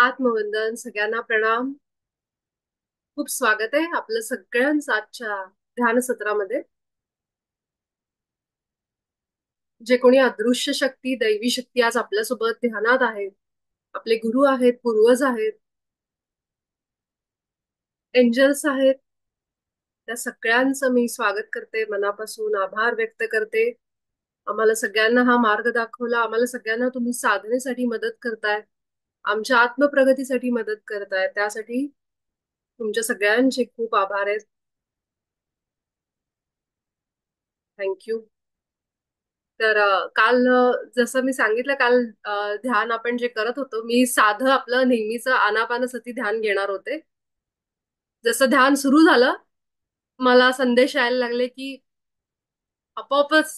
आत्मवंदन, सगळ्यांना प्रणाम. खूप स्वागत आहे आपलं सगळ्यांचं आजच्या ध्यान सत्रामध्ये. जे कोणी अदृश्य शक्ती, दैवी शक्ती आज आपल्यासोबत ध्यानात आहेत, आपले गुरु आहेत, पूर्वज आहेत, एंजल्स आहेत, त्या सगळ्यांचं मी स्वागत करते, मनापासून आभार व्यक्त करते. आम्हाला सगळ्यांना हा मार्ग दाखवला, आम्हाला सगळ्यांना तुम्ही साधनेसाठी मदत करताय, आमच्या आत्मप्रगतीसाठी मदत करताय. त्यासाठी तुमच्या सगळ्यांचे खूप आभार आहेत. थँक्यू. तर काल जसं मी सांगितलं, काल ध्यान आपण जे करत होतो, मी साधं आपलं नेहमीचं आनापानसती ध्यान घेणार होते. जसं ध्यान सुरू झालं, मला संदेश यायला लागले की आपोआपच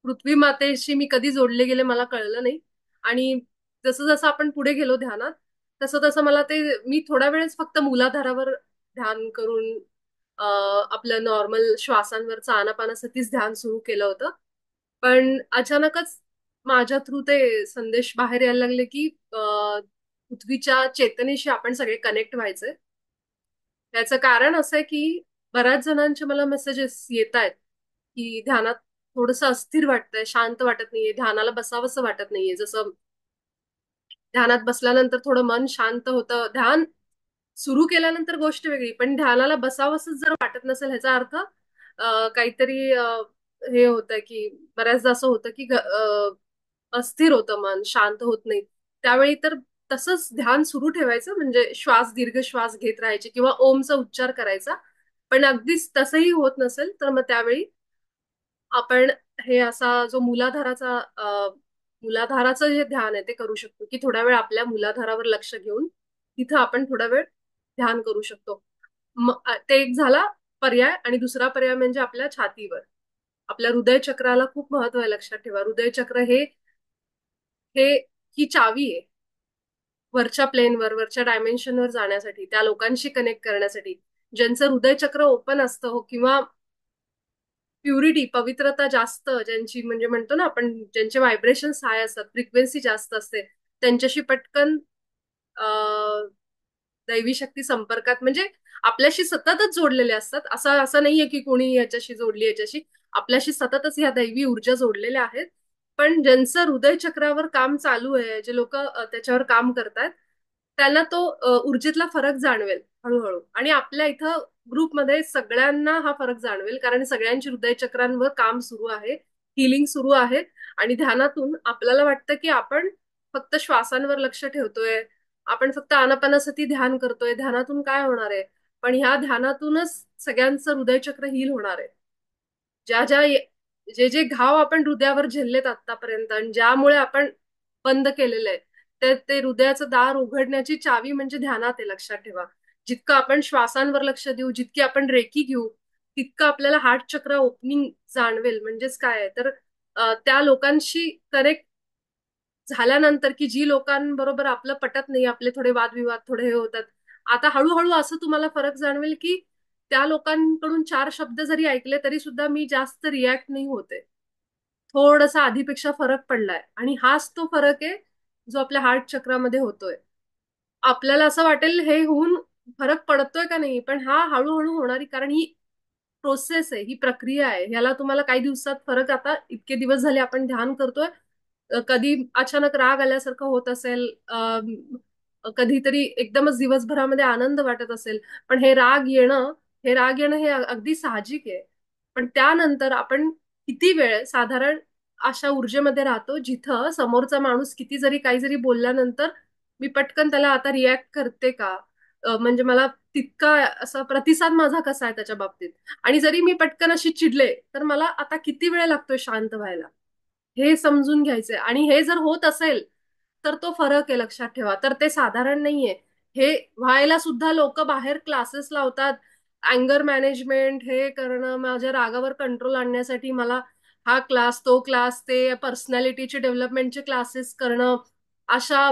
पृथ्वी मातेशी मी कधी जोडले गेले मला कळलं नाही. आणि जसं जसं आपण पुढे गेलो ध्यानात, तसं तसं मला ते मी थोड्या वेळेस फक्त मूलाधारावर ध्यान करून आपलं नॉर्मल श्वासांवरचं आनापानसतीच ध्यान सुरू केलं होतं. पण अचानकच माझ्या थ्रू ते संदेश बाहेर यायला लागले की पृथ्वीच्या चेतनेशी आपण सगळे कनेक्ट व्हायचंय. त्याचं कारण असं आहे की बऱ्याच जणांचे मला मेसेजेस येत आहेत की ध्यानात थोडंसं अस्थिर वाटतंय, शांत वाटत नाहीये, ध्यानाला बसावंसं वाटत नाहीये. जसं ध्यानात बसल्यानंतर थोडं मन शांत होतं. ध्यान सुरू केल्यानंतर गोष्ट वेगळी, पण ध्यानाला बसावंसं जर वाटत नसेल ह्याचा अर्थ काहीतरी हे होतं की बऱ्याचदा असं होतं की अस्थिर होतं मन, शांत होत नाही. त्यावेळी तर तसंच ध्यान सुरू ठेवायचं, म्हणजे श्वास दीर्घ श्वास घेत राहायचे किंवा ओमचा उच्चार करायचा. पण अगदीच तसंही होत नसेल तर मग त्यावेळी आपण हे असा जो मूलाधाराचं जे ध्यान आहे ते करू शकतो, की थोडा वेळ आपल्या मूलाधारावर लक्ष घेऊन तिथं आपण थोडा वेळ ध्यान करू शकतो. ते एक झाला पर्याय. आणि दुसरा पर्याय म्हणजे आपल्या छातीवर, आपल्या हृदय चक्राला खूप महत्व आहे. लक्षात ठेवा, हृदय चक्र हे हे ही चावी आहे वरच्या प्लेनवर, वरच्या डायमेन्शनवर जाण्यासाठी, त्या लोकांशी कनेक्ट करण्यासाठी ज्यांचं हृदय चक्र ओपन असतं, हो, किंवा प्युरिटी, पवित्रता जास्त ज्यांची, म्हणजे म्हणतो ना आपण, ज्यांचे व्हायब्रेशन हाय असतात, फ्रिक्वेन्सी जास्त असते, त्यांच्याशी पटकन दैवी शक्ती संपर्कात, म्हणजे आपल्याशी सततच जोडलेले असतात. असं असं नाहीये की कोणी याच्याशी जोडली, याच्याशी आपल्याशी सततच ह्या दैवी ऊर्जा जोडलेल्या आहेत. पण ज्यांचं हृदय चक्रावर काम चालू आहे, जे लोक त्याच्यावर काम करतात, त्यांना तो ऊर्जेतला फरक जाणवेल हळूहळू. आणि आपल्या इथं ग्रुपमध्ये सगळ्यांना हा फरक जाणवेल, कारण सगळ्यांची हृदय चक्रांवर काम सुरू आहे, हिलिंग सुरू आहे. आणि ध्यानातून आपल्याला वाटतं की आपण फक्त श्वासांवर लक्ष ठेवतोय, आपण फक्त आनापानासती ध्यान करतोय, ध्यानातून काय होणार आहे. पण ह्या ध्यानातूनच सगळ्यांचं हृदयचक्र हील होणार आहे. ज्या ज्या जे जे घाव आपण हृदयावर झेललेत आतापर्यंत, आणि ज्यामुळे आपण बंद केलेलं आहे, ते ते हृदयाचं दार उघडण्याची चावी म्हणजे ध्यानात आहे. लक्षात ठेवा, जितकं आपण श्वासांवर लक्ष देऊ, जितकी आपण रेकी घेऊ, तितकं आपल्याला हार्ट चक्र ओपनिंग जाणवेल. म्हणजेच काय आहे तर त्या लोकांशी कनेक्ट झाल्यानंतर, की जी लोकांबरोबर आपलं पटत नाही, आपले थोडे वादविवाद थोडे हे होतात, आता हळूहळू असं तुम्हाला फरक जाणवेल की त्या लोकांकडून चार शब्द जरी ऐकले तरी सुद्धा मी जास्त रिॲक्ट नाही होते. थोडासा आधीपेक्षा फरक पडलाय. आणि हाच तो फरक आहे जो आपल्या हार्ट चक्रामध्ये होतोय. आपल्याला असं वाटेल हे होऊन फरक पडतोय का नाही, पण हा हळूहळू होणारी, कारण ही प्रोसेस आहे, ही प्रक्रिया आहे. ह्याला तुम्हाला काही दिवसात फरक, आता इतके दिवस झाले आपण ध्यान करतोय, कधी अचानक राग आल्यासारखं होत असेल, कधीतरी एकदमच दिवसभरामध्ये आनंद वाटत असेल, पण हे राग येणं हे अगदी साहजिक आहे. पण त्यानंतर आपण किती वेळ साधारण अशा ऊर्जेमध्ये राहतो जिथं समोरचा माणूस किती जरी काही जरी बोलल्यानंतर मी पटकन त्याला आता रिॲक्ट करते का, म्हणजे मला तितका असा प्रतिसाद माझा कसा आहे त्याच्या बाबतीत. आणि जरी मी पटकन अशी चिडले तर मला आता किती वेळ लागतोय शांत व्हायला, हे समजून घ्यायचंय. आणि हे जर होत असेल तर तो फरक आहे. लक्षात ठेवा, तर ते साधारण नाहीये. हे व्हायला सुद्धा लोक बाहेर क्लासेस लावतात, अँगर मॅनेजमेंट हे करणं, माझ्या रागावर कंट्रोल आणण्यासाठी मला हा क्लास, तो क्लास, ते पर्सनॅलिटीचे डेव्हलपमेंटचे क्लासेस करणं, अशा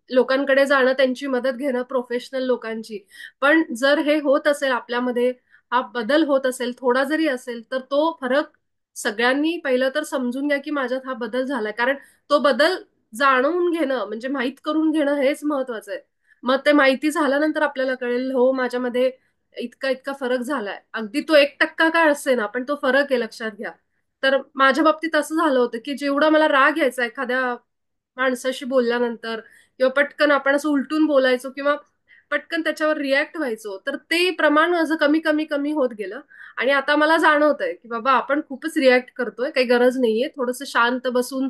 लोकांकडे जाणं, त्यांची मदत घेणं, प्रोफेशनल लोकांची. पण जर हे होत असेल आपल्यामध्ये, हा बदल होत असेल, थोडा जरी असेल, तर तो फरक सगळ्यांनी पहिलं तर समजून घ्या की माझ्यात हा बदल झालाय. कारण तो बदल जाणवून घेणं म्हणजे माहित करून घेणं हेच महत्वाचं आहे. मग ते माहिती झाल्यानंतर आपल्याला कळेल हो माझ्यामध्ये इतका इतका फरक झालाय. अगदी तो 1% काय असे ना पण तो फरक आहे लक्षात घ्या. तर माझ्या बाबतीत असं झालं होतं की जेवढा मला राग यायचा एखाद्या माणसाशी बोलल्यानंतर किंवा पटकन आपण असं उलटून बोलायचो किंवा पटकन त्याच्यावर रिॲक्ट व्हायचो तर ते प्रमाण माझं कमी कमी कमी होत गेलं. आणि आता मला जाणवतंय की बाबा आपण खूपच रिॲक्ट करतोय काही गरज नाहीये थोडंसं शांत बसून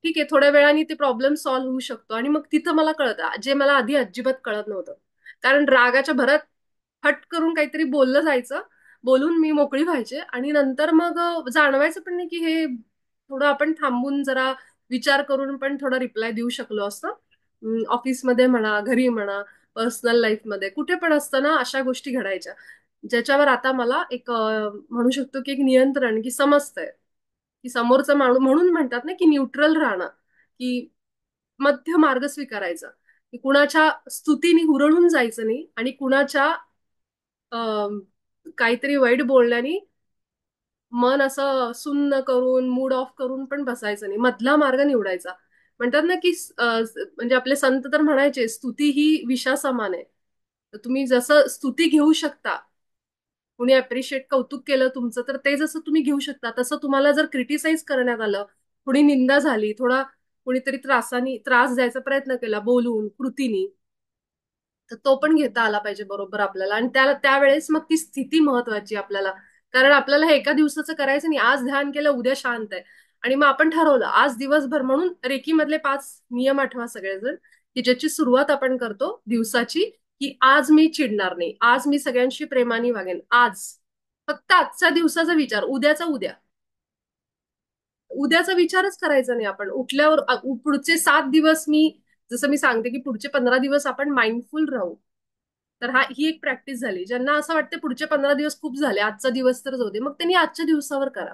ठीक आहे थोड्या वेळाने ते प्रॉब्लेम सॉल्व्ह होऊ शकतो. आणि मग तिथं मला कळतं जे मला आधी अजिबात कळत नव्हतं. कारण रागाच्या भरात फट करून काहीतरी बोललं जायचं बोलून मी मोकळी व्हायचे आणि नंतर मग जाणवायचं पण नाही की हे थोडं आपण थांबून जरा विचार करून पण थोडा रिप्लाय देऊ शकलो असतं. ऑफिसमध्ये म्हणा घरी म्हणा पर्सनल लाईफमध्ये कुठे पण असताना अशा गोष्टी घडायच्या ज्याच्यावर आता मला एक म्हणू शकतो की एक नियंत्रण की समजतंय की समोरचा माणूस म्हणून म्हणतात ना की न्यूट्रल राहणं की मध्य मार्ग स्वीकारायचा की कुणाच्या स्तुतीने हुरळून जायचं नाही आणि कुणाच्या अं, काहीतरी वाईट बोलण्याने मन असं सुन्न करून मूड ऑफ करून पण बसायचं नाही मधला मार्ग निवडायचा. म्हणतात ना की म्हणजे आपले संत तर म्हणायचे स्तुती ही विषासमान आहे. तर तुम्ही जसं स्तुती घेऊ शकता कुणी अप्रिशिएट कौतुक केलं तुमचं तर ते जसं तुम्ही घेऊ शकता तसं तुम्हाला जर क्रिटिसाइज करण्यात आलं कुणी निंदा झाली थोडा कुणीतरी त्रास द्यायचा प्रयत्न केला बोलून कृतीनी तर तो पण घेता आला पाहिजे बरोबर आपल्याला. आणि त्यावेळेस मग ती स्थिती महत्वाची आपल्याला. कारण आपल्याला हे एका दिवसाचं करायचं नाही आज ध्यान केलं उद्या शांत आहे. आणि मग आपण ठरवलं आज दिवसभर म्हणून रेकी मधले 5 नियम आठवा सगळेजण की ज्याची सुरुवात आपण करतो दिवसाची की आज मी चिडणार नाही आज मी सगळ्यांशी प्रेमाने वागेन आज फक्त आजचा दिवसाचा विचार उद्याचा उद्या उद्याचा विचारच करायचा नाही आपण उठल्यावर पुढचे 7 दिवस मी जसं मी सांगते की पुढचे 15 दिवस आपण माइंडफुल राहू. तर ही एक प्रॅक्टिस झाली ज्यांना असं वाटतं पुढचे 15 दिवस खूप झाले आजचा दिवस तर जाऊ दे मग त्यांनी आजच्या दिवसावर करा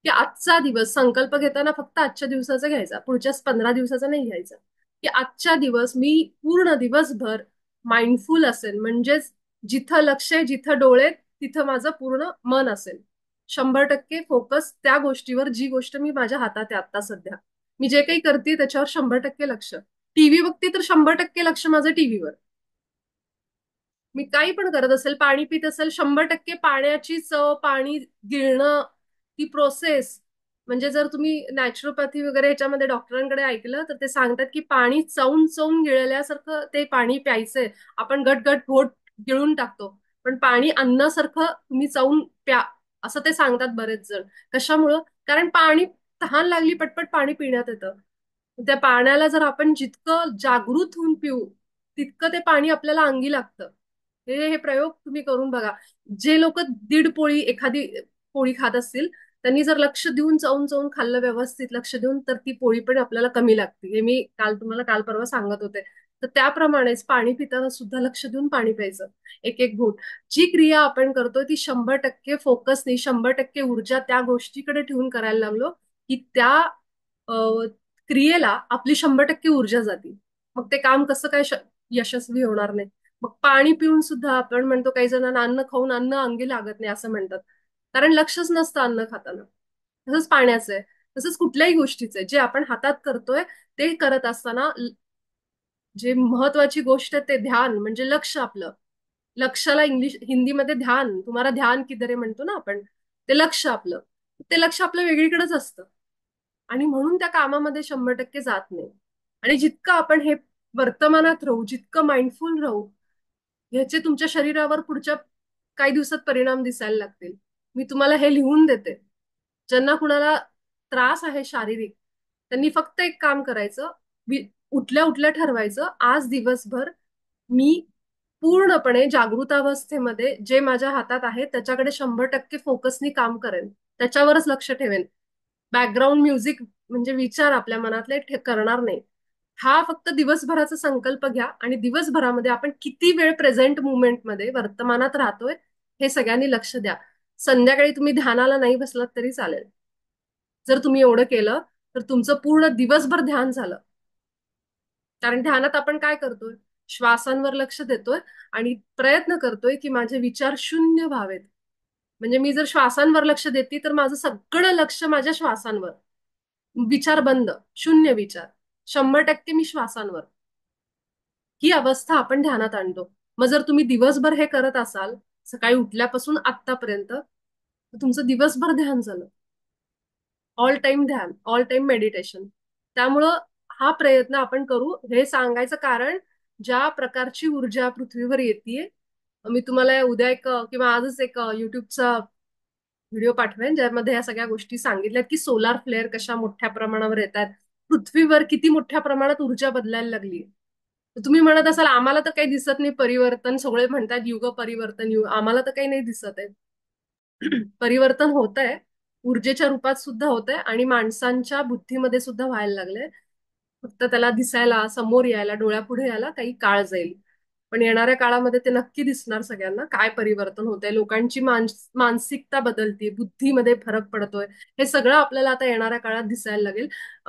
की आजचा दिवस संकल्प घेताना फक्त आजच्या दिवसाचा घ्यायचा पुढच्या 15 दिवसाचा नाही घ्यायचा. की आजच्या दिवस मी पूर्ण दिवसभर माइंडफुल असेल म्हणजेच जिथं लक्ष आहे जिथं डोळे तिथं माझं पूर्ण मन असेल 100% फोकस त्या गोष्टीवर जी गोष्ट मी माझ्या हातात आहे आता सध्या मी जे काही करते त्याच्यावर 100% लक्ष. टीव्ही बघते तर 100% लक्ष माझं टीव्हीवर. मी काही पण करत असेल पाणी पित असेल 100% पाण्याची चव पाणी गिळणं ती प्रोसेस. म्हणजे जर तुम्ही नॅचरोपॅथी वगैरे ह्याच्यामध्ये डॉक्टरांकडे ऐकलं तर ते सांगतात की पाणी चावून चावून गिळल्यासारखं ते पाणी प्यायचंय. आपण गट गट घोट गिळून टाकतो पण पाणी अन्नासारखं तुम्ही चावून प्या असं ते सांगतात बरेच जण. कशामुळं कारण पाणी तहान लागली पटपट पाणी पिण्यात येतं. त्या पाण्याला जर आपण जितकं जागृत होऊन पिऊ तितकं ते पाणी आपल्याला अंगी लागतं. हे प्रयोग तुम्ही करून बघा. जे लोक दीड पोळी एखादी पोळी खात असतील त्यांनी जर लक्ष देऊन चावून चावून खाल्लं व्यवस्थित लक्ष देऊन तर ती पोळी पण आपल्याला कमी लागते. हे मी काल तुम्हाला काल परवा सांगत होते. तर त्याप्रमाणेच पाणी पिताना सुद्धा लक्ष देऊन पाणी प्यायचं एक एक घोट. जी क्रिया आपण करतोय ती 100% फोकस नाही 100% ऊर्जा त्या गोष्टीकडे ठेवून करायला लागलो की त्या अ, क्रियेला आपली 100% ऊर्जा जाते. मग ते काम कसं काय यशस्वी होणार नाही. मग पाणी पिऊन सुद्धा आपण म्हणतो काही जणांना अन्न खाऊन अन्न अंगी लागत नाही असं म्हणतात. कारण लक्षच नसतं अन्न खाताना. तसंच पाण्याचं आहे तसंच कुठल्याही गोष्टीचं आहे जे आपण हातात करतोय ते करत असताना जे महत्वाची गोष्ट आहे ते ध्यान म्हणजे लक्ष आपलं. लक्षाला हिंदीमध्ये ध्यान तुम्हाला ध्यान किधरे म्हणतो ना आपण ते लक्ष आपलं. ते लक्ष आपलं वेगळीकडेच असतं. आणि म्हणून त्या कामामध्ये 100% जात नाही. आणि जितकं आपण हे वर्तमानात राहू जितकं माइंडफुल राहू ह्याचे तुमच्या शरीरावर पुढच्या काही दिवसात परिणाम दिसायला लागतील. मी तुम्हाला हे लिहून देते. ज्यांना कुणाला त्रास आहे शारीरिक त्यांनी फक्त एक काम करायचं उठल्या उठल्या ठरवायचं आज दिवसभर मी पूर्णपणे जागृतावस्थेमध्ये जे माझ्या हातात आहे त्याच्याकडे 100% फोकसनी काम करेन. त्याच्यावरच लक्ष ठेवेन. बॅकग्राऊंड म्युझिक म्हणजे विचार आपल्या मनातले करणार नाही. हा फक्त दिवसभराचा संकल्प घ्या आणि दिवसभरामध्ये आपण किती वेळ प्रेझेंट मुवमेंटमध्ये वर्तमानात राहतोय हे सगळ्यांनी लक्ष द्या. संध्याकाळी तुम्ही ध्यानाला नाही बसलात तरी चालेल. जर तुम्ही एवढं केलं तर तुमचं पूर्ण दिवसभर ध्यान झालं. कारण ध्यानात आपण काय करतोय श्वासांवर लक्ष देतोय आणि प्रयत्न करतोय की माझे विचार शून्य व्हावेत. म्हणजे मी जर श्वासांवर लक्ष देते तर माझं सगळं लक्ष माझ्या श्वासांवर. विचार बंद शून्य विचार. 100% मी श्वासांवर. ही अवस्था आपण ध्यानात आणतो. मग जर तुम्ही दिवसभर हे करत असाल, सकाळी उठल्यापासून आत्तापर्यंत, तर तुमचं दिवसभर ध्यान झालं. ऑल टाइम ध्यान, ऑल टाइम मेडिटेशन. त्यामुळं हा प्रयत्न आपण करू. हे सांगायचं कारण, ज्या प्रकारची ऊर्जा पृथ्वीवर येते, मी तुम्हाला उद्या एक किंवा आजच एक युट्यूबचा व्हिडिओ पाठवेन, ज्यामध्ये या सगळ्या गोष्टी सांगितल्यात की सोलार फ्लेअर कशा मोठ्या प्रमाणावर येत आहेत, पृथ्वीवर किती मोठ्या प्रमाणात ऊर्जा बदलायला लागली. तुम्ही म्हणत असाल आम्हाला तर काही दिसत नाही परिवर्तन, सगळे म्हणतात युग परिवर्तन, आम्हाला तर काही नाही दिसत आहे. परिवर्तन होत आहे, ऊर्जेच्या रूपात सुद्धा होत आहे आणि माणसांच्या बुद्धीमध्ये सुद्धा व्हायला लागलंय. फक्त त्याला दिसायला, समोर यायला, डोळ्यापुढे यायला काही काळ जाईल. पण येणाऱ्या काळामध्ये ते नक्की दिसणार सगळ्यांना, काय परिवर्तन होत आहे, लोकांची मानसिकता बदलते, बुद्धीमध्ये फरक पडतोय. हे सगळं आपल्याला आता येणाऱ्या काळात दिसायला लागेल.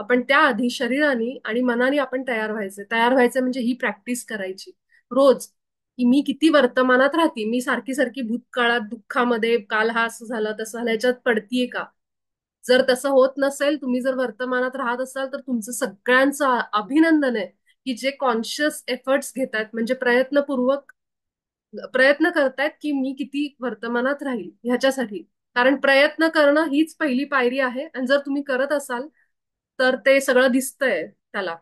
पण त्याआधी शरीराने आणि मनाने आपण तयार व्हायचं. तयार व्हायचं म्हणजे ही प्रॅक्टिस करायची रोज, की मी किती वर्तमानात राहते. मी सारखी सारखी भूतकाळात, दुःखामध्ये, काल हा असं झालं तसं झालं याच्यात पडतीये का? जर तसं होत नसेल, तुम्ही जर वर्तमानात राहत असाल, तर तुमचं सगळ्यांचं अभिनंदन आहे की जे कॉन्शियस एफर्ट्स घेत आहेत, म्हणजे प्रयत्नपूर्वक प्रयत्न करतायत की मी किती वर्तमानात राहील ह्याच्यासाठी. कारण प्रयत्न करणं हीच पहिली पायरी आहे, आणि जर तुम्ही करत असाल तर ते सगळं दिसतंय त्याला.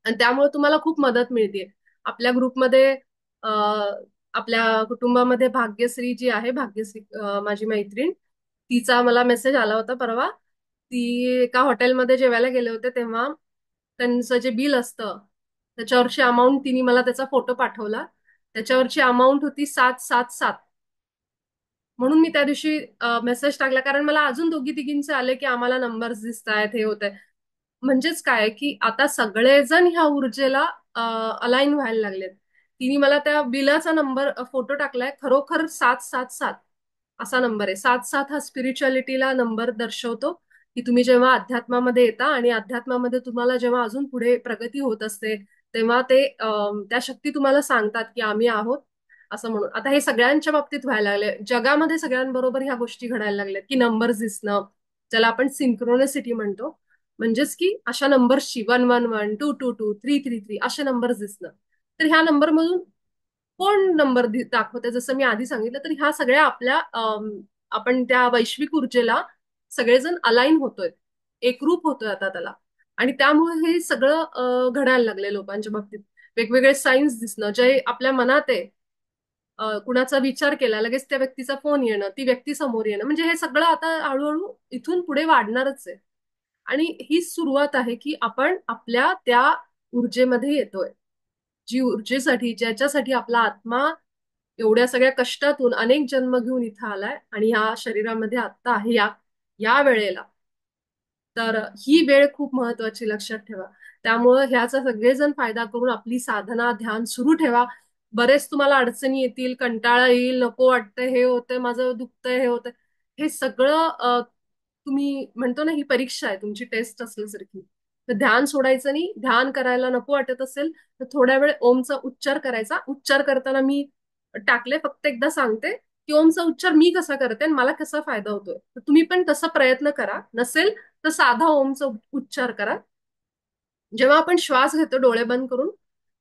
आणि त्यामुळे तुम्हाला खूप मदत मिळते. आपल्या ग्रुपमध्ये आपल्या कुटुंबामध्ये भाग्यश्री जी आहे, भाग्यश्री माझी मैत्रीण, तिचा मला मेसेज आला होता परवा. ती एका हॉटेलमध्ये जेवायला गेले होते, तेव्हा त्यांचं जे बिल असतं त्याच्यावरची अमाऊंट, तिने मला त्याचा फोटो पाठवला. त्याच्यावरची अमाऊंट होती 777. म्हणून मी त्या दिवशी मेसेज टाकला, कारण मला अजून दोघी तिघींचे आले की आम्हाला नंबर्स दिसत आहेत, हे होत आहे. म्हणजेच काय की आता सगळेजण ह्या ऊर्जेला अलाइन व्हायला लागलेत. तिने मला त्या बिलाचा नंबर फोटो टाकलाय, खरोखर 777 असा नंबर आहे. 77 हा स्पिरिच्युअलिटीला नंबर दर्शवतो, की तुम्ही जेव्हा अध्यात्मामध्ये येता आणि अध्यात्मामध्ये तुम्हाला जेव्हा अजून पुढे प्रगती होत असते, तेव्हा ते त्या शक्ती तुम्हाला सांगतात की आम्ही आहोत असं म्हणून. आता हे सगळ्यांच्या बाबतीत व्हायला लागले, जगामध्ये सगळ्यांबरोबर ह्या गोष्टी घडायला लागल्यात की नंबर्स दिसणं, ज्याला आपण सिंक्रोनिसिटी म्हणतो. म्हणजेच की अशा नंबर्सची 111, 222, 333 असे नंबर्स दिसणं. तर ह्या नंबरमधून कोण नंबर दाखवते, जसं मी आधी सांगितलं, तर ह्या सगळ्या आपल्या आपण त्या वैश्विक ऊर्जेला सगळेजण अलाइन होतोय, एकरूप होतोय आता त्याला. आणि त्यामुळे हे सगळं घडायला लागले लोकांच्या बाबतीत. वेगवेगळे सायन्स दिसणं, जे आपल्या मनात आहे, कुणाचा विचार केला लगेच त्या व्यक्तीचा फोन येणं, ती व्यक्ती समोर येणं, म्हणजे हे सगळं आता हळूहळू इथून पुढे वाढणारच आहे. आणि ही सुरुवात आहे की आपण आपल्या त्या ऊर्जेमध्ये येतोय, जी ऊर्जेसाठी, ज्याच्यासाठी आपला आत्मा एवढ्या सगळ्या कष्टातून अनेक जन्म घेऊन इथं आलाय आणि ह्या शरीरामध्ये आत्ता आहे, या या वेळेला. तर ही वेळ खूप महत्वाची, लक्षात ठेवा. त्यामुळं ह्याचा सगळेजण फायदा करून आपली साधना, ध्यान सुरू ठेवा. बरेच तुम्हाला अडचणी येतील, कंटाळा येईल, नको वाटतंय, हे होतंय, माझं दुखतंय, हे होतंय. हे सगळं तुम्ही म्हणतो ना, ही परीक्षा आहे, तुमची टेस्ट असल्यासारखी. तर ध्यान सोडायचं नाही. ध्यान करायला नको वाटत असेल तर थोड्या वेळ ओमचा उच्चार करायचा. उच्चार करताना मी टाकले, फक्त एकदा सांगते की ओमचा उच्चार मी कसा करते आणि मला कसा फायदा होतोय. तर तुम्ही पण तसा प्रयत्न करा. नसेल तर साधा ओमचा उच्चार करा. जेव्हा आपण श्वास घेतो डोळे बंद करून,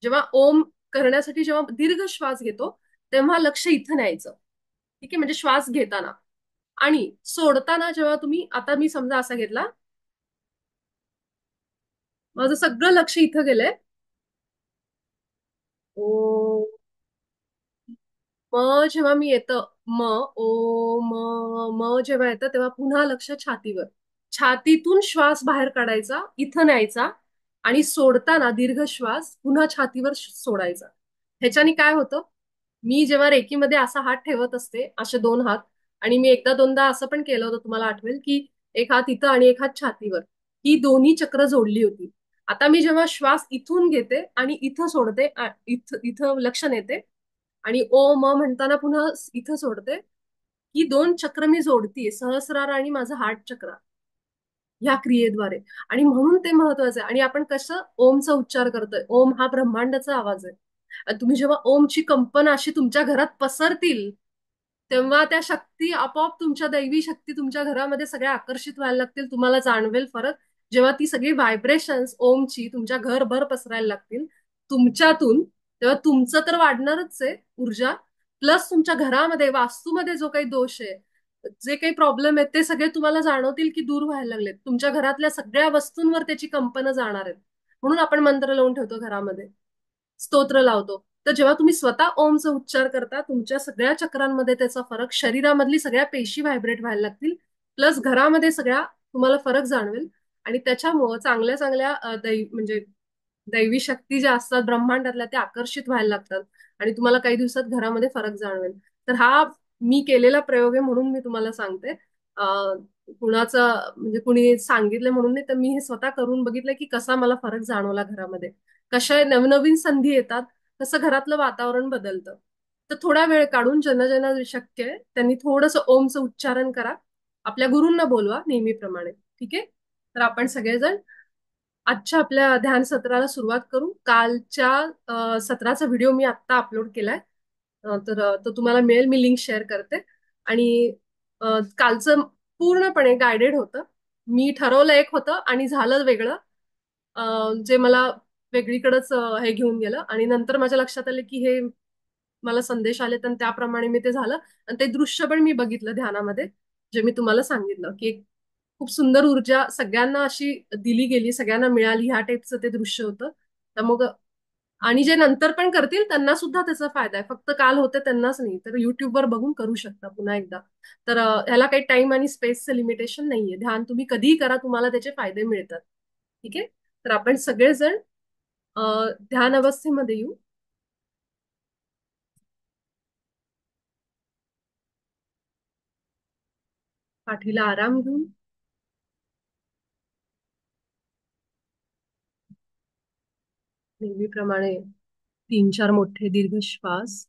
जेव्हा ओम करण्यासाठी जेव्हा दीर्घ श्वास घेतो, तेव्हा लक्ष इथं न्यायचं. ठीक आहे, म्हणजे श्वास घेताना. आणि सोडताना जेव्हा तुम्ही, आता मी समजा असा घेतला, माझं सगळं लक्ष इथं गेलंय. ओ, म जेव्हा मी येतं, म, ओ, म जेव्हा येतं तेव्हा पुन्हा लक्ष छातीवर. छातीतून श्वास बाहेर काढायचा, इथं न्यायचा, आणि सोडताना दीर्घ श्वास पुन्हा छातीवर सोडायचा. ह्याच्याने काय होतं, मी जेव्हा रेकीमध्ये असा हात ठेवत असते, असे दोन हात, आणि मी एकदा दोनदा असं पण केलं होतं, तुम्हाला आठवेल, की एक हात इथं आणि एक हात छातीवर, ही दोन्ही चक्र जोडली होती. आता मी जेव्हा श्वास इथून घेते आणि इथं सोडते, इथं इथं लक्ष नेते, आणि ओ म म्हणताना पुन्हा इथं सोडते, ही दोन चक्र मी जोडतीये, सहस्रार आणि माझं हार्ट चक्र, ह्या क्रियेद्वारे. आणि म्हणून ते महत्वाचं आहे. आणि आपण कसं ओमचा उच्चार करतोय, ओम हा ब्रह्मांडाचा आवाज आहे. आणि तुम्ही जेव्हा ओमची कंपन अशी तुमच्या घरात पसरतील, तेव्हा त्या शक्ती आपोआप, तुमच्या दैवी शक्ती तुमच्या घरामध्ये सगळ्या आकर्षित व्हायला लागतील. तुम्हाला जाणवेल फरक. जेव्हा ती सगळी व्हायब्रेशन्स ओमची तुमच्या घरभर पसरायला लागतील तुमच्यातून, तेव्हा तुमचं तर वाढणारच आहे ऊर्जा, प्लस तुमच्या घरामध्ये वास्तूमध्ये जो काही दोष आहे, जे काही प्रॉब्लेम आहेत ते सगळे तुम्हाला जाणवतील की दूर व्हायला लागलेत. तुमच्या घरातल्या सगळ्या वस्तूंवर त्याची कंपनं जाणार आहेत. म्हणून आपण मंत्र लावून ठेवतो घरामध्ये, स्तोत्र लावतो. तर जेव्हा तुम्ही स्वतः ओमचा उच्चार करता, तुमच्या सगळ्या चक्रांमध्ये त्याचा फरक, शरीरामधली सगळ्या पेशी व्हायब्रेट व्हायला लागतील, प्लस घरामध्ये सगळ्या तुम्हाला फरक जाणवेल. आणि त्याच्यामुळं चांगल्या चांगल्या म्हणजे दैवी शक्ती ज्या असतात ब्रह्मांडातल्या त्या आकर्षित व्हायला लागतात आणि तुम्हाला काही दिवसात घरामध्ये फरक जाणवेल. तर हा मी केलेला प्रयोग आहे म्हणून मी तुम्हाला सांगते. कुणाचा म्हणजे कुणी सांगितलं म्हणून नाही, तर मी हे स्वतः करून बघितलं की कसा मला फरक जाणवला घरामध्ये. कशा नवनवीन संधी येतात, कसं घरातलं वातावरण बदलतं. तर थोडा वेळ काढून ज्यांना ज्यांना शक्य आहे त्यांनी थोडंसं ओमचं उच्चारण करा. आपल्या गुरूंना बोलवा नेहमीप्रमाणे. ठीक आहे. तर आपण सगळेजण आजच्या आपल्या ध्यान सत्राला सुरुवात करू. कालच्या सत्राचा व्हिडिओ मी आत्ता अपलोड केलाय. तर तो तुम्हाला मिळेल, मी लिंक शेअर करते. आणि कालचं पूर्णपणे गायडेड होतं. मी ठरवलं एक होतं आणि झालं वेगळं. जे मला वेगळीकडेच हे घेऊन गेलं आणि नंतर माझ्या लक्षात आलं की हे मला संदेश आले तर त्याप्रमाणे मी ते झालं. आणि ते दृश्य पण मी बघितलं ध्यानामध्ये, जे मी तुम्हाला सांगितलं की एक खूप सुंदर ऊर्जा सगळ्यांना अशी दिली गेली, सगळ्यांना मिळाली, ह्या टाईपचं ते दृश्य होतं. तर मग आणि जे नंतर पण करतील त्यांना सुद्धा त्याचा फायदा आहे. फक्त काल होते त्यांनाच नाही, तर युट्यूबवर बघून करू शकता पुन्हा एकदा. तर ह्याला काही टाइम आणि स्पेसचं लिमिटेशन नाहीये. ध्यान तुम्ही कधीही करा, तुम्हाला त्याचे फायदे मिळतात. ठीक आहे. तर आपण सगळेजण अ, ध्यान अवस्थेमध्ये येऊ. पाठीला आराम घेऊन नेहमीप्रमाणे 3-4 मोठे दीर्घ श्वास.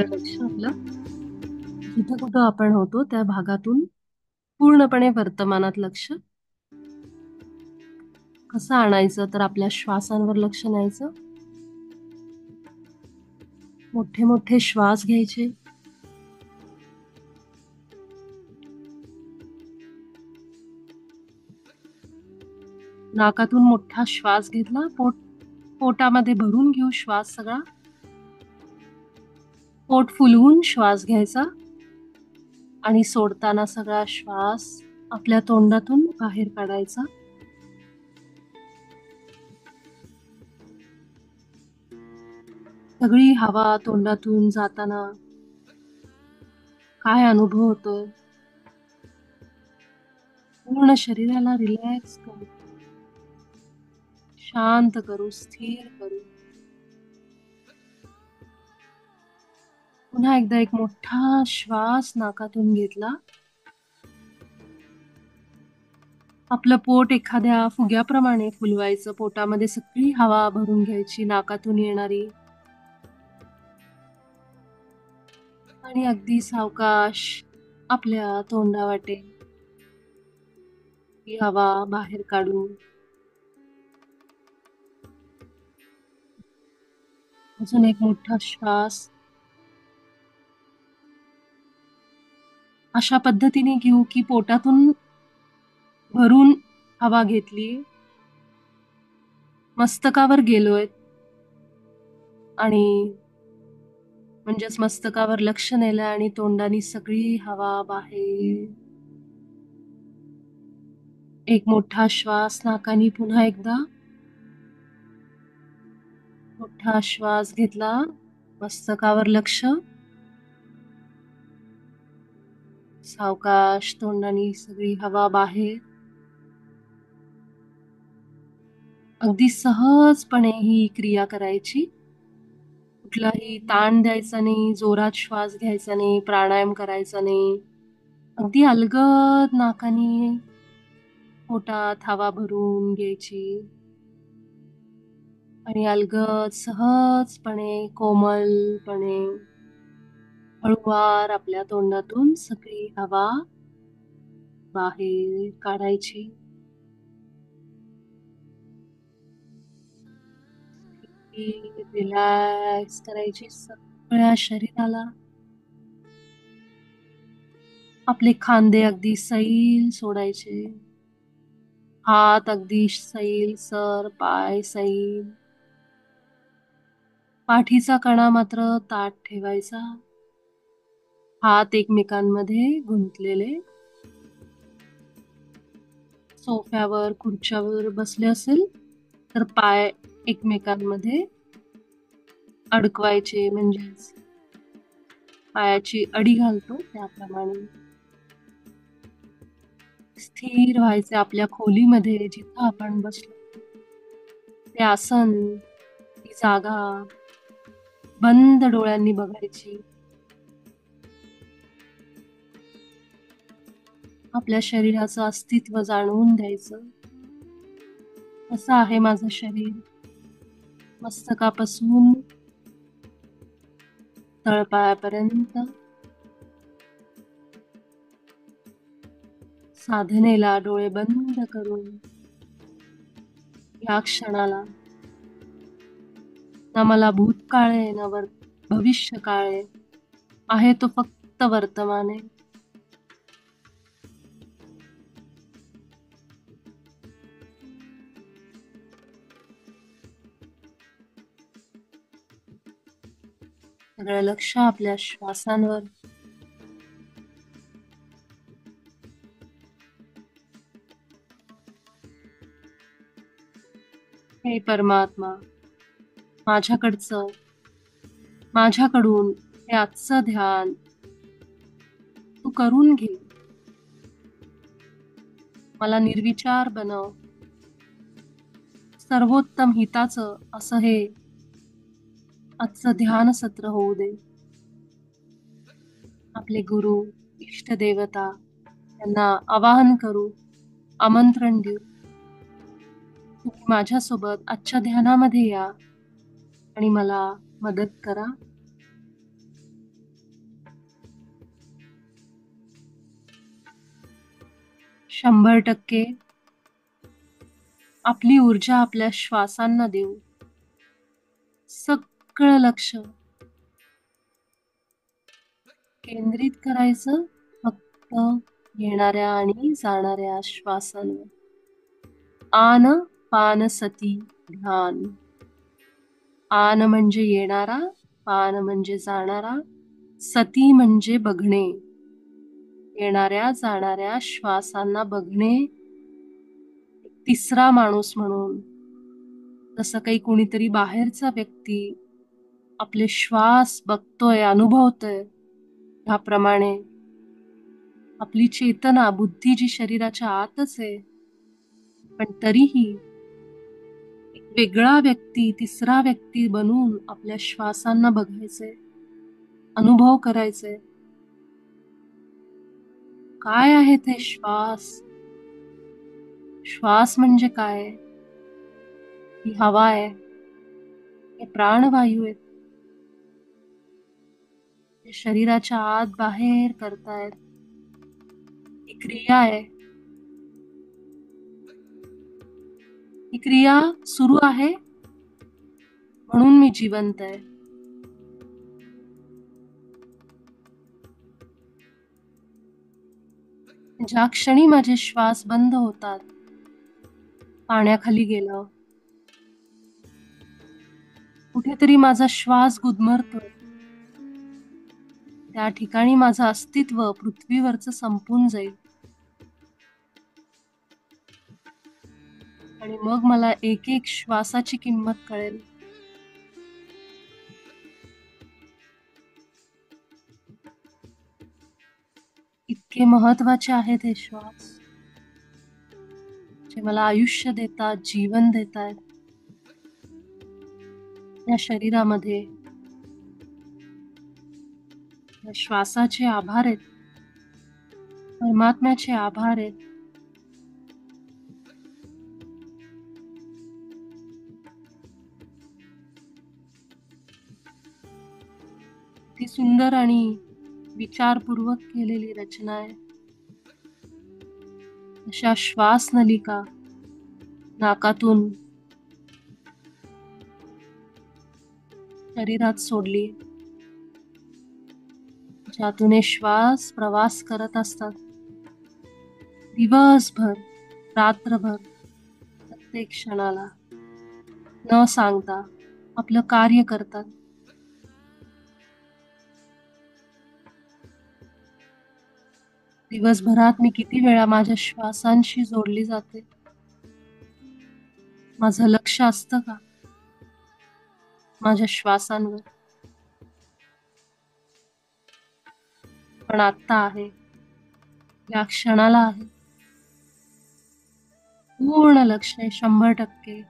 लक्ष आपलं जिथं कुठं आपण होतो त्या भागातून पूर्णपणे वर्तमानात लक्ष कसं आणायचं, तर आपल्या श्वासांवर लक्ष न्यायचं. मोठे मोठे श्वास घ्यायचे. नाकातून मोठा श्वास घेतला, पोटामध्ये भरून घेऊ श्वास सगळा. पोट फुलवून श्वास घ्यायचा आणि सोडताना सगळा श्वास आपल्या तोंडातून बाहेर काढायचा. सगळी हवा तोंडातून जाताना काय अनुभव होतोय, पूर्ण शरीराला रिलॅक्स करू, शांत करू, स्थिर करू. पुन्हा एकदा एक मोठा श्वास नाकातून घेतला. आपलं पोट एखाद्या फुग्याप्रमाणे फुलवायचं. पोटामध्ये सगळी हवा भरून घ्यायची नाकातून येणारी आणि अगदी सावकाश आपल्या तोंडावाटे ही हवा बाहेर काढून अजून एक मोठा श्वास अशा पद्धतीने घेऊ की पोटातून भरून हवा घेतली, मस्तकावर गेलोय आणि म्हणजेच मस्तकावर लक्ष नेलं आणि तोंडानी सगळी हवा बाहेर. एक मोठा श्वास नाकानी पुन्हा एकदा. मोठा श्वास घेतला, मस्तकावर लक्ष, सावकाश तोंडानी सगळी हवा बाहेर. अगदी सहजपणे ही क्रिया करायची. कुठलाही ताण द्यायचा नाही, जोरात श्वास घ्यायचा नाही, प्राणायाम करायचा नाही. अगदी अलगद नाकानी पोटात हवा भरून घ्यायची आणि अलगद सहजपणे कोमलपणे हळूवार आपल्या तोंडातून सगळी हवा बाहेर काढायची. रिलॅक्स करायची सगळ्या शरीराला. आपले खांदे अगदी सैल सोडायचे. हात अगदी सैल, सर पाय सैल. पाठीचा कणा मात्र ताठ ठेवायचा. हात एकमेकांमध्ये गुंतलेले. सोफ्यावर खुर्च्यावर बसले असेल तर पाय एकमेकांमध्ये अडकवायचे, म्हणजेच पायाची अडी घालतो त्याप्रमाणे. स्थिर व्हायचे आपल्या खोलीमध्ये जिथं आपण बसलो. ते आसन, ती जागा बंद डोळ्यांनी बघायची. आपल्या शरीराचं अस्तित्व जाणवून द्यायचं. असं आहे माझं शरीर, मस्तकापासून तळपायापर्यंत. साधनेला डोळे बंद करून या क्षणाला, ना मला भूतकाळ आहे ना भविष्य काळ आहे तो फक्त वर्तमान आहे. सगळं लक्ष आपल्या श्वासांवर. हे परमात्मा, माझ्याकडून हे आजचं ध्यान तू करून घे. मला निर्विचार बनव. सर्वोत्तम हिताचं असं हे आजचं ध्यान सत्र होऊ दे. आपले गुरु, इष्ट देवता यांना आवाहन करू, आमंत्रण देऊ. तुम्ही माझ्यासोबत आजच्या ध्यानामध्ये या आणि मला मदत करा. शंभर टक्के आपली ऊर्जा आपल्या श्वासांना देऊ. सगळं लक्ष केंद्रित करायचं फक्त येणाऱ्या आणि जाणाऱ्या श्वासांवर. आन पान सती ध्यान. आन म्हणजे येणारा, पान म्हणजे जाणारा, सती म्हणजे बघणे. येणाऱ्या जाणाऱ्या श्वासांना बघणे. तिसरा माणूस म्हणून, जसं काही कुणीतरी बाहेरचा व्यक्ती आपले श्वास बघतोय, अनुभवतोय, त्याप्रमाणे आपली चेतना, बुद्धी जी शरीराच्या आतच आहे, पण तरीही एक वेगळा व्यक्ती, तिसरा व्यक्ती बनून आपल्या श्वासांना बघायचे, अनुभव करायचे. काय आहे ते श्वास? श्वास म्हणजे काय? ही हवा आहे, हे प्राणवायू आहेत, जे शरीराच्या आत बाहेर करतायत. ही क्रिया आहे. ही क्रिया सुरू आहे म्हणून मी जिवंत आहे. ज्या क्षणी माझे श्वास बंद होतात, पाण्याखाली गेलं, कुठेतरी माझा श्वास गुदमरतो, त्या ठिकाणी माझं अस्तित्व पृथ्वीवरचं संपून जाईल. आणि मग मला एक एक श्वासाची किंमत कळेल. इतके महत्वाचे आहेत हे श्वास, जे मला आयुष्य देतात, जीवन देतात. या शरीरामध्ये या श्वासाचे आभार आहेत, परमात्म्याचे आभार आहेत. ती सुंदर आणि विचारपूर्वक केलेली रचना आहे. अशा श्वास नलिका नाकातून शरीरात सोडली, ज्यातून हे श्वास प्रवास करत असतात दिवसभर, रात्रभर, प्रत्येक क्षणाला न सांगता आपलं कार्य करतात. दिवसभरात मी किती वेळा माझ्या श्वासांशी जोडली जाते. माझं लक्ष असतं का माझ्या श्वासांवर? पण आत्ता आहे, या क्षणाला आहे. पूर्ण लक्ष आहे, 100%.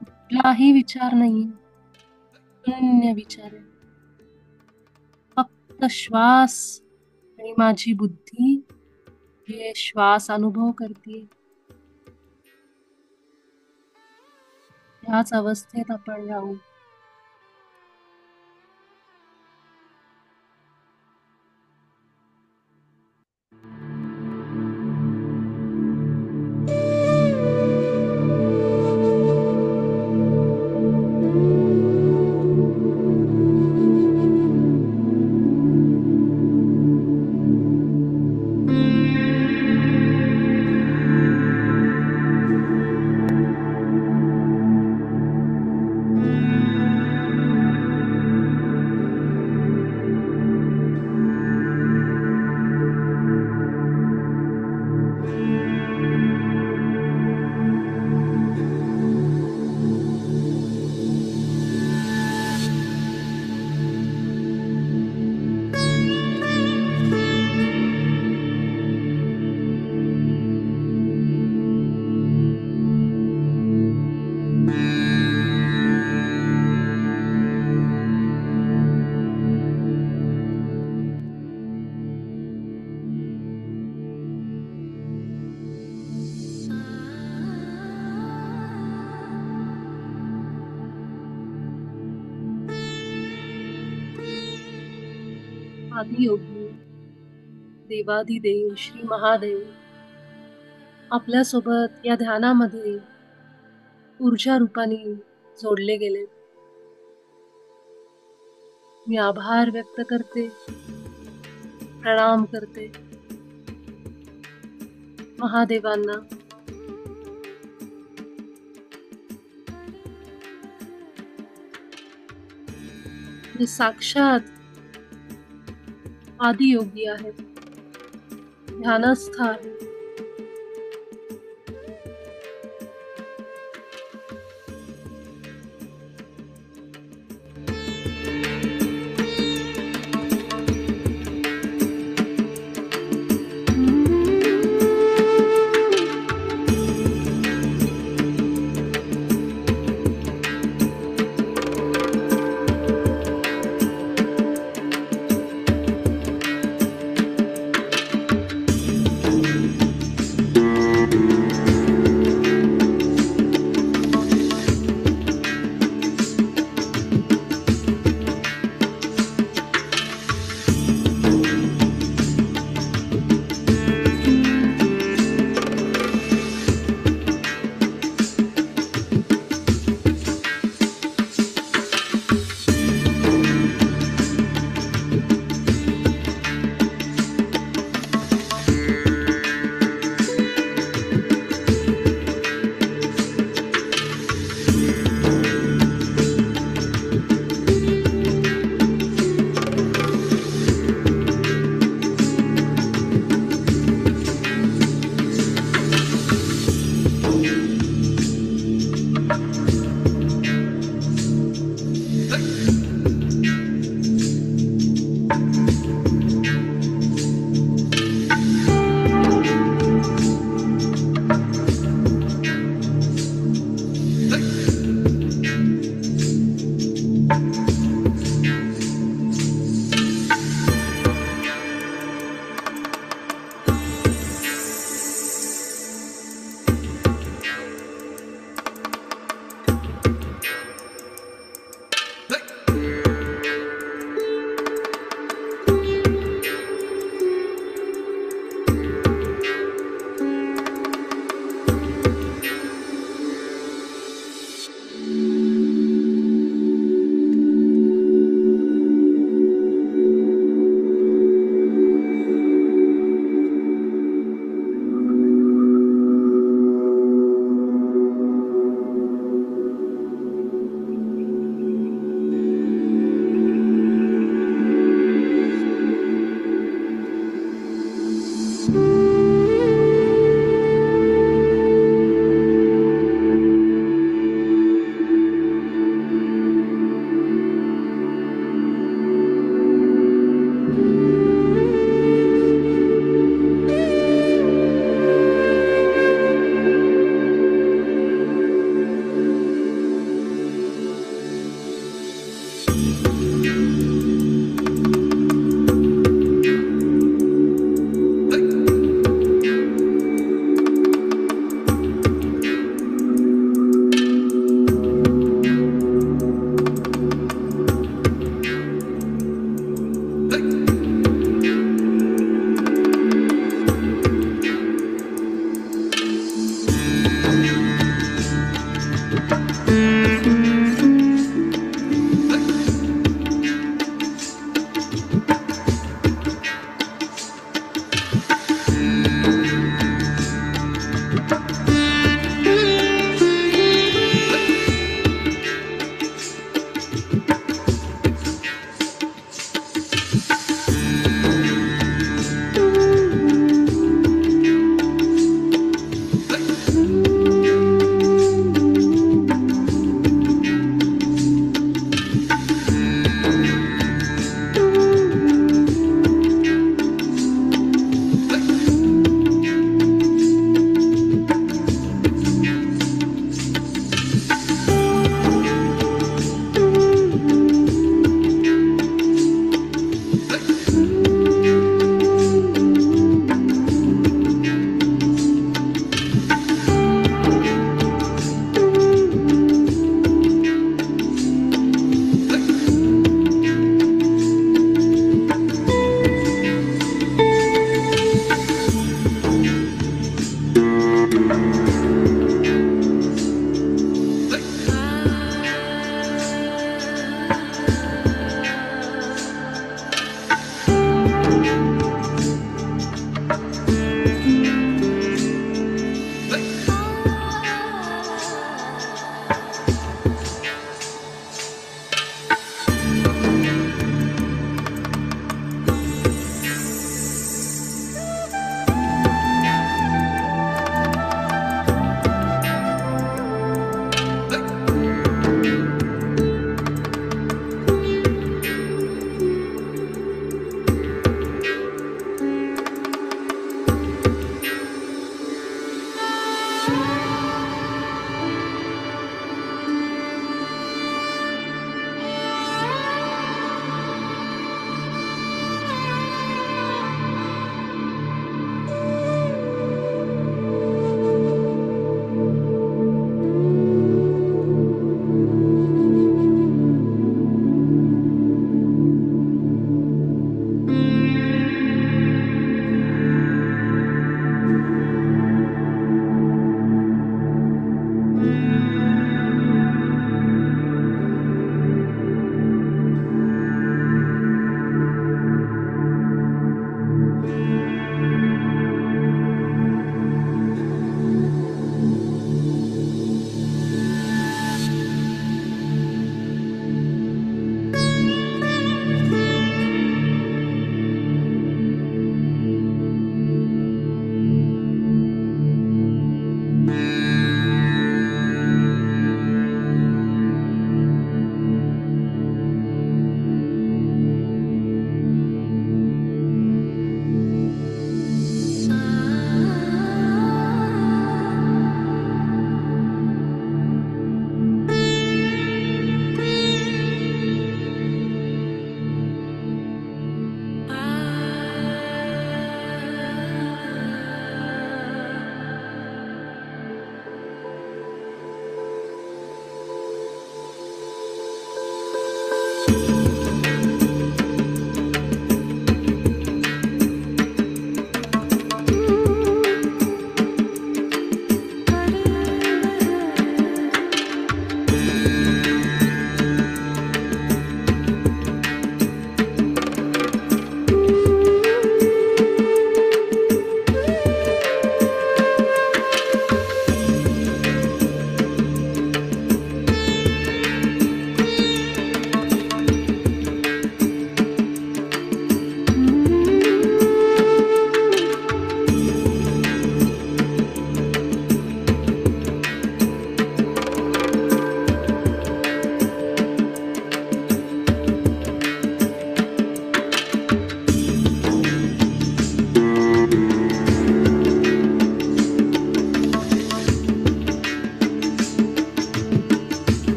कुठलाही विचार नाहीये, शून्य विचार आहे. फक्त श्वास आणि माझी बुद्धी हे श्वास अनुभव करते. ह्याच अवस्थेत आपण राहू. आदियोगी देवाधिदेव श्री महादेव आपल्यासोबत या ध्यानामध्ये ऊर्जा रूपाने जोडले गेले. मी आभार व्यक्त करते, प्रणाम करते महादेवांना. जे साक्षात आदियोगी आहेत, ध्यानस्थ आहेत.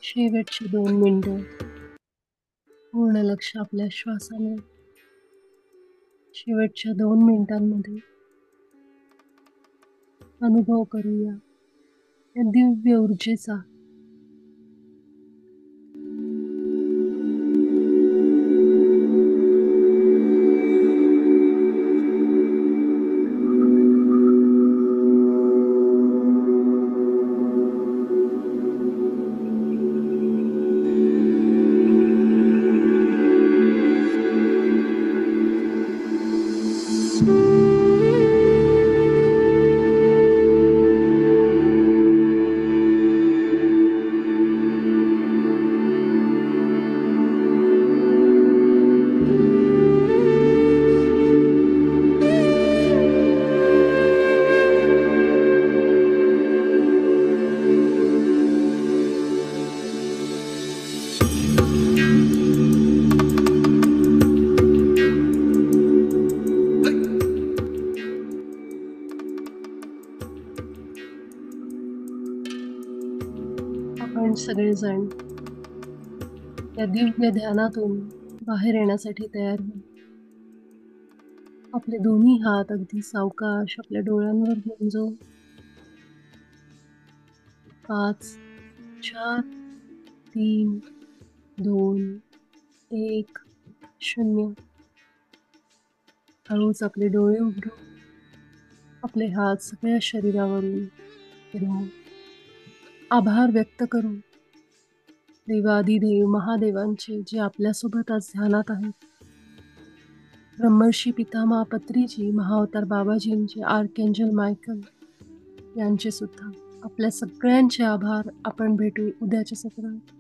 शेवटची 2 मिनिटं पूर्ण लक्ष आपल्या श्वासावर. शेवटच्या 2 मिनिटांमध्ये अनुभव करूया या दिव्य ऊर्जेचा. आपण सगळेजण या दिव्य ध्यानातून बाहेर येण्यासाठी तयार होऊ. आपले दोन्ही हात अगदी सावकाश आपल्या डोळ्यांवर घेऊन जाऊ. 5, 4, 3, 2, 1, 0. हळूच आपले डोळे उघडू. आपले हात सगळ्या शरीरावरून फिरवू. आभार व्यक्त करू देवाधिदेव महादेवांचे, जे आपल्यासोबत आज ध्यानात आहेत. ब्रह्मर्षी पितामह पत्रीजी, महाअवतार बाबाजींचे, आर्कएंजल मायकल यांचे सुद्धा. आपल्या सगळ्यांचे आभार. आपण भेटू उद्याच्या सत्रात.